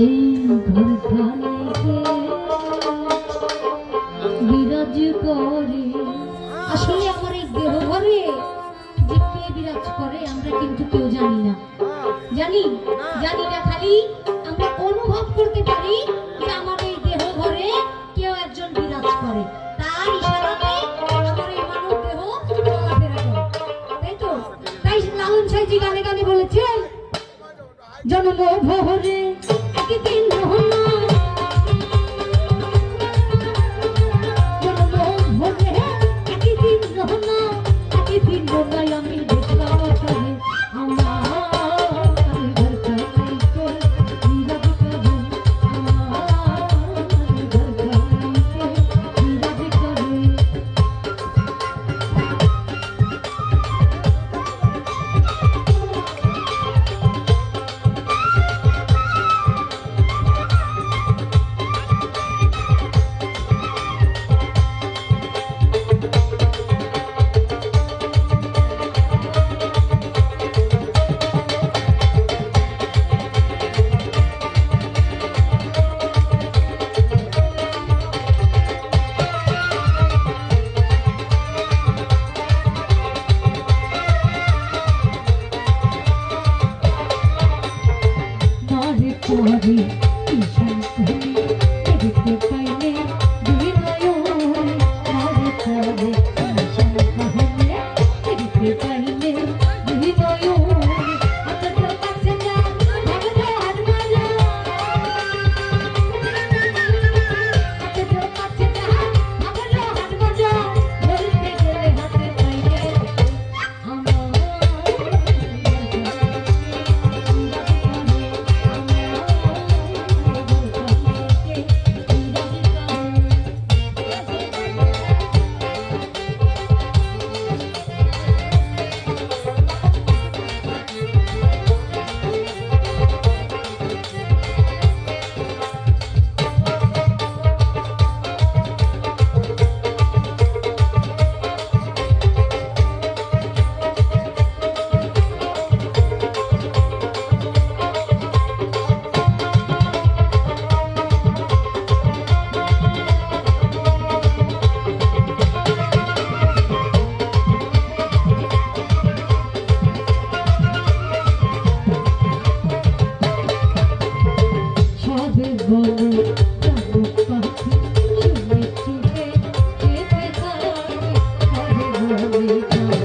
এই ঘরখানে বিরাজ করে। আসলে আমার এই দেহ ঘরে যে কে বিরাজ করে আমরা কিন্তু কেউ জানি না। জানি না, খালি আমরা অনুভব করতে পারি যে আমার এই দেহ ঘরে কেউ একজন বিরাজ করে। তার ইশারাতে আমার এই মানব দেহ চলাফেরা করে, তাই তো? তাই লালন সাইজি গানে গানে বলেছেন, জন্ম ভোরে একদিন রহনা, জন্ম ভোরে একদিন রহনা, একদিন রহনায় আমি দেখলাম তারে আমার ঘরখানায় বিরাজ করে, আমার ঘরখানায় বিরাজ করে। পরে ঈশান তুমি দেখতে পাইলে দুই নয়ন, পরে পরে ঈশান তুমি দেখতে পাইলে দুই নয়ন। আপনার কাছে যা ভাবলো হাত মাজা, আপনার কাছে যা ভাবলো হাত মাজা, বলতে গেলে হাতে পাইলে আমার বলে